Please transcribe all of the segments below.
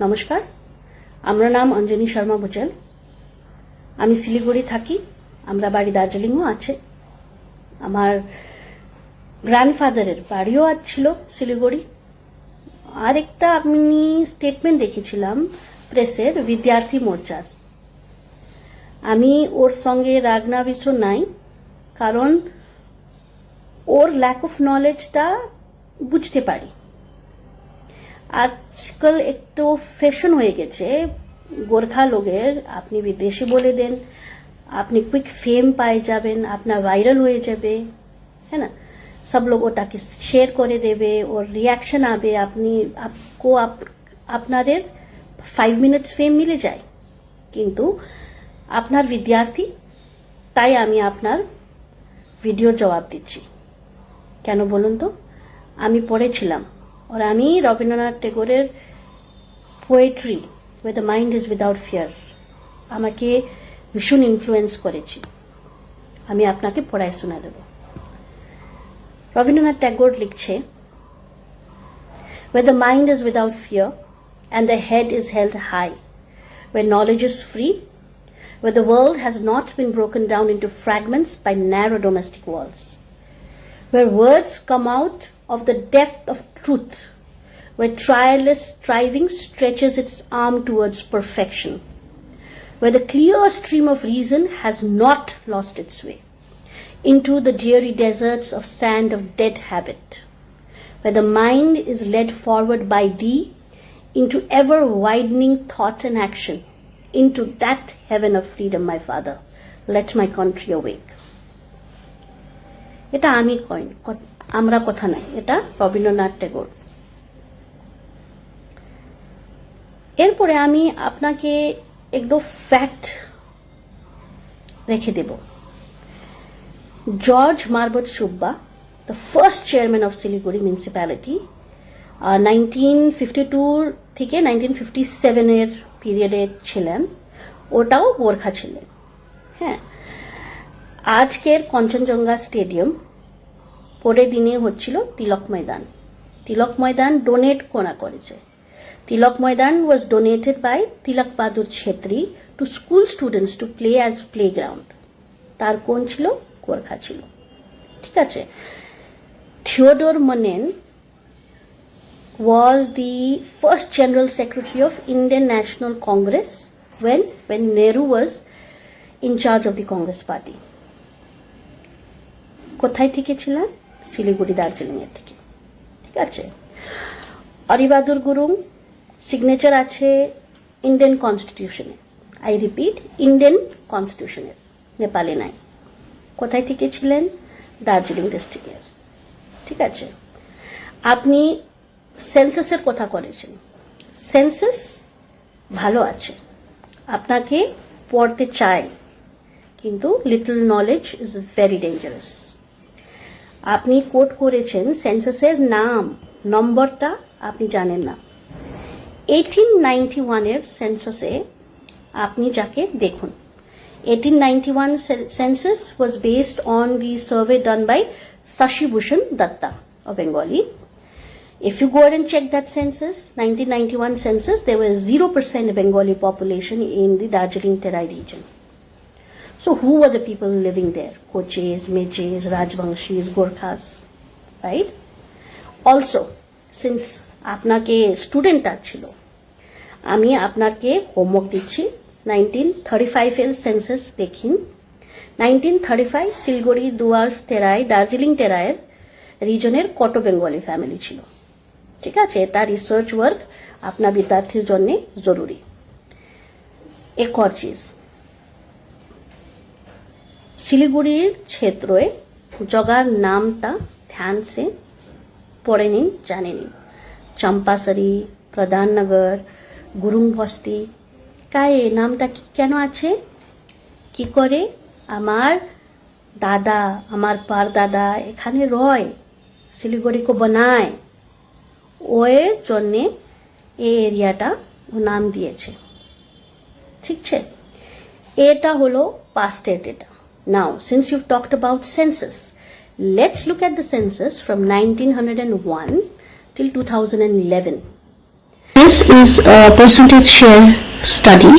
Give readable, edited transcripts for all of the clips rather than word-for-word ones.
নমস্কার, আমার নাম অঞ্জনী শর্মা বুচেল। আমি শিলিগুড়ি থাকি, আমরা বাড়ি দার্জিলিংও আছে। আমার গ্র্যান্ডফাদারের বাড়িও ছিল শিলিগুড়ি। আর একটা আমি স্টেটমেন্ট দেখেছিলাম প্রেসের বিদ্যার্থী মোর্চার। আমি ওর সঙ্গে রাগনাবিচ নাই, কারণ ওর ল্যাক অফ নলেজটা বুঝতে পারি। আজকাল একটু ফ্যাশন হয়ে গেছে গোর্খা লোকের, আপনি বিদেশি বলে দেন, আপনি কুইক ফেম পাই যাবেন, আপনার ভাইরাল হয়ে যাবে, है ना। सब लोग ওটাকে শেয়ার করে দেবে, ওর রিয়াকশন আবে, আপনাদের 5 মিনিটস ফেম মিলে যায়। কিন্তু আপনার বিদ্যার্থী, তাই আমি আপনার ভিডিওর জবাব দিচ্ছি। কেন বলুন তো? আমি পড়েছিলাম, আর আমি রবীন্দ্রনাথ টেগোরের poetry with the mind is without fear আমাকে ভীষণ ইনফ্লুয়েন্স করেছি। আমি আপনাকে পড়ায় শোনা দেব। রবীন্দ্রনাথ ট্যাগোর লিখছে, where the mind is without fear and the head is held high, where knowledge is free, where the world has not been broken down into fragments by narrow domestic walls, where words come out of the depth of truth, where tireless striving stretches its arm towards perfection, where the clear stream of reason has not lost its way into the dreary deserts of sand of dead habit, where the mind is led forward by thee into ever-widening thought and action, into that heaven of freedom, my father, let my country awake. এটা আমি coin, আমরা কথা নাই, এটা রবীন্দ্রনাথ ট্যাগোর। এরপরে আমি আপনাকে একদম ফ্যাক্ট রেখে দেব। জর্জ মারবত Subba, the first chairman of Siliguri municipality, 1952 থেকে 1957 এর পিরিয়ডে ছিলেন, ওটাও গোর্খা ছিলেন। হ্যাঁ, আজকের কাঞ্চনজঙ্ঘা স্টেডিয়াম পরের দিনে হচ্ছিল তিলক ময়দান। তিলক ময়দান ডোনেট কোনা করেছে। Tilak Maidan was donated by Tilak Bahadur Chhetri to school students to play as playground. তার কোন ছিল? গোর্খা ছিল। ঠিক আছে। Theodore Manen was the first general secretary of Indian National Congress when Nehru was in charge of the Congress party. কোথায় থেকে ছিলেন? শিলিগুড়ি, দার্জিলিং এর থেকে। ঠিক আছে। অরিবাদুর গুরুং সিগনেচার আছে ইন্ডিয়ান কনস্টিটিউশনে। আই রিপিট, ইন্ডিয়ান কনস্টিটিউশনের, নেপালে নাই। কোথায় থেকে ছিলেন? দার্জিলিং ডিস্ট্রিক্টের। ঠিক আছে। আপনি সেন্সাসের কথা করেছেন। সেন্সাস ভালো আছে, আপনাকে পড়তে চাই, কিন্তু little knowledge is very dangerous. আপনি কোট করেছেন সেন্সাসের নাম, নম্বরটা আপনি জানেন না। 1891 এর সেন্সাসে আপনি যাকে দেখুন, 1891 census was based on the survey done by Sashi Bhushan Datta of Bengali. If you go ahead and check that census, 1991 census, there was 0% Bengali population in the Darjeeling Terai region. So who were the people living there? Koches, Meches, Rajvanshis, Gorkhas, right? Also, since আপনাকে student ছিল, আমি আপনাকে homework দিচ্ছি। 1935 এর census দেখিন। 1935 শিলগড়ি, দুয়ার্স, তেরাই, Darjeeling তেরাইয়ের রিজনের কত Bengali family ছিল? ঠিক আছে, এটা রিসার্চ ওয়ার্ক আপনার বিদ্যার্থীর জন্য জরুরি। এক और चीज, শিলিগুড়ির क्षेत्रों जगह नामটা ध्यान से পড়ে নিন, জানে নিন। চম্পাসরি, প্রধাননগর, গুরুং বস্তি, কায় নামটা কেন আছে? কি করে আমার দাদা, আমার পার দাদা এখানে রয়, শিলিগুড়িকে বানায়, ওর জন্যে এই এরিয়াটা ও নাম দিয়েছে। ঠিক আছে, এটা হলো পাস্টের data. Now since you talked about census, let's look at the census from 1901 till 2011. This is a percentage share study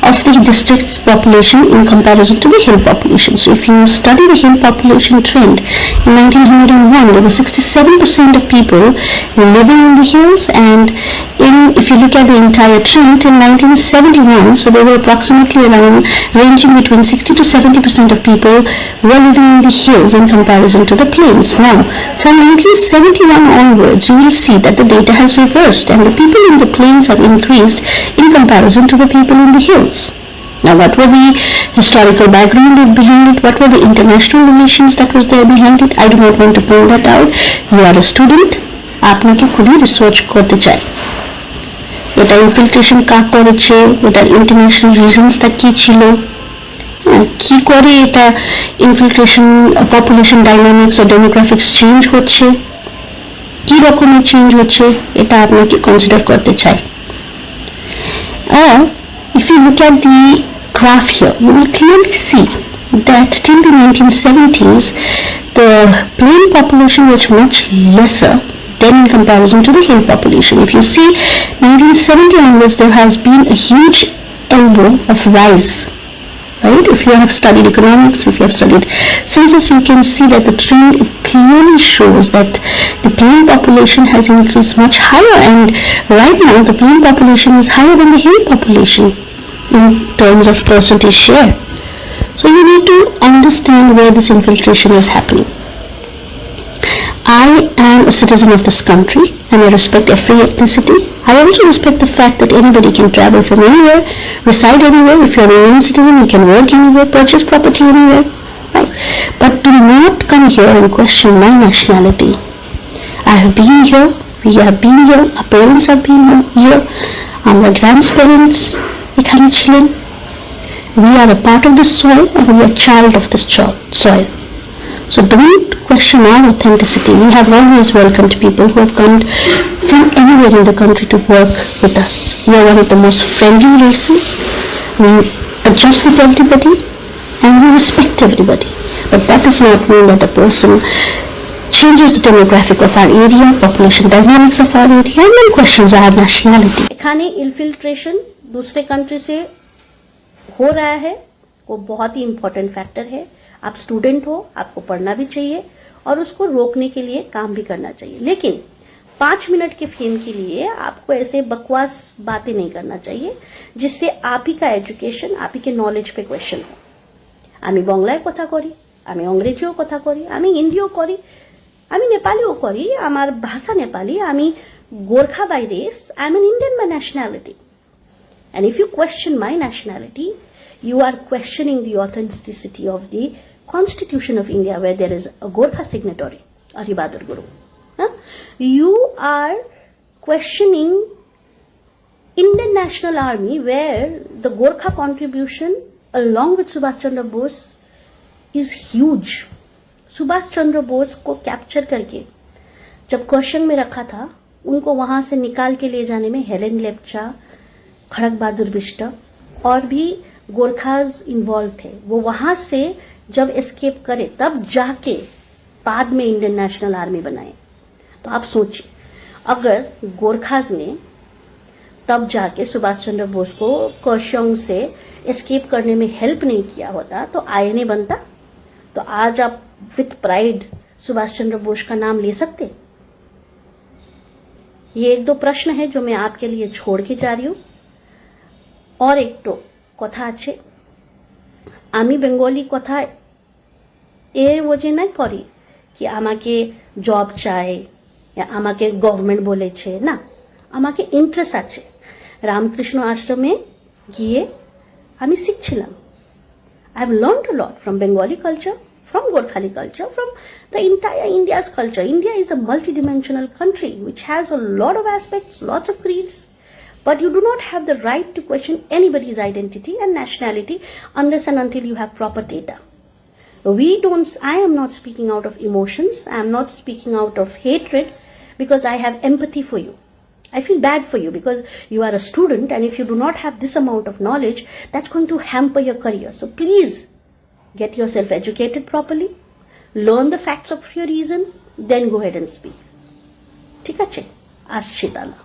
of the district's population in comparison to the hill population. So if you study the hill population trend, in 1901 there were 67% of people living in the hills, and if you look at the entire trend in 1971, so there were approximately around ranging between 60 to 70% of people were living in the hills in comparison to the plains. Now, from 1971 onwards, you will see that the data has reversed and the people in the plains have increased in comparison to the people in the hills. Now, what were the historical background behind it? What were the international relations that was there behind it? I do not want to point that out. You are a student. আপনাকে খুবই research করতে চাই এটা infiltration কাজ করেছে, এটার international রিজনসটা কি ছিল, কি করে এটা ইনফিল্ট্রেশন পপুলেশন ডাইনামিক্স ও ডেমোগ্রাফিক্স চেঞ্জ হচ্ছে, কি রকমের চেঞ্জ হচ্ছে, এটা আপনাকে কনসিডার করতে চাই। If you look at the graph here, you will clearly see that till the 1970s, the plain population was much lesser than in comparison to the hill population. If you see 1970 onwards, there has been a huge elbow of rise. Right? If you have studied economics, if you have studied census, you can see that the trend clearly shows that the plain population has increased much higher, and right now the plain population is higher than the hill population in terms of percentage share. So you need to understand where this infiltration is happening. I am a citizen of this country and I respect every ethnicity. I also respect the fact that anybody can travel from anywhere, reside anywhere. If you're an Indian citizen, you can work anywhere, purchase property anywhere, right? But do not come here and question my nationality. I have been here, we have been here, our parents have been here, our grandparents ekhane chilen. We are a part of this soil and we are a child of this soil. So don't question our authenticity. We have always welcomed people who have come from anywhere in the country to work with us. We are one of the most friendly races. We adjust with everybody and we respect everybody. But that does not mean that a person changes the demographic of our area, population dynamics of our area, and then questions our nationality. एखाने infiltration दूसरे country से हो रहा है, वो बहुत ही important factor है। आप स्टूडेंट हो, आपको पढ़ना भी चाहिए और उसको रोकने के लिए काम भी करना चाहिए, लेकिन 5 मिनट के फेम के लिए आपको ऐसे बकवास बातें नहीं करना चाहिए जिससे आप ही का एजुकेशन, आप ही के नॉलेज पे क्वेश्चन हो। আমি বাংলায় কথা করি, আমি ইংরেজিও কথা করি, আমি হিন্দিও করি, আমি নেপালিও করি, আমার ভাষা নেপালি, আমি Gorkha by race, I am an Indian by nationality. And if you question my nationality, you are questioning the authenticity of the Constitution of India, where there is a Gorkha signatory, Ari Bahadur Guru. You are questioning Indian National Army, where the Gorkha contribution along with Subhash Chandra Bose is huge. Subhash Chandra Bose को capture करके जब question में रखा था, उनको वहां से निकाल के ले जाने में हेलेन लेप्चा, खड़क बहादुर बिष्ट और भी गोरखाज इन्वॉल्व थे। वो वहां से जब एस्केप करे तब जाके बाद में इंडियन नेशनल आर्मी बनाए। तो आप सोचिए, अगर गोरखाज ने तब जाके सुभाष चंद्र बोस को कोशोंग से एस्केप करने में हेल्प नहीं किया होता तो आईएनए बनता? तो आज आप विथ प्राइड सुभाष चंद्र बोस का नाम ले सकते? ये 1-2 प्रश्न है जो मैं आपके लिए छोड़ के जा रही हूं। और एक तो কথা আছে, আমি বেঙ্গলি কথা এর ওজে না করি কি আমাকে জব চাই, আমাকে গভর্নমেন্ট বলেছে, না, আমাকে ইন্টারেস্ট আছে। রামকৃষ্ণ আশ্রমে গিয়ে আমি শিখছিলাম। I have learned a lot from Bengali culture, from Gorkhali culture, from the entire India's culture. India is a multidimensional country which has a lot of aspects, lots of creeds. But you do not have the right to question anybody's identity and nationality unless and until you have proper data. I am not speaking out of emotions. I am not speaking out of hatred because I have empathy for you. I feel bad for you because you are a student, and if you do not have this amount of knowledge, that's going to hamper your career. So please get yourself educated properly, learn the facts of your reason, then go ahead and speak. ঠিক আছে? আসছি তাহলে।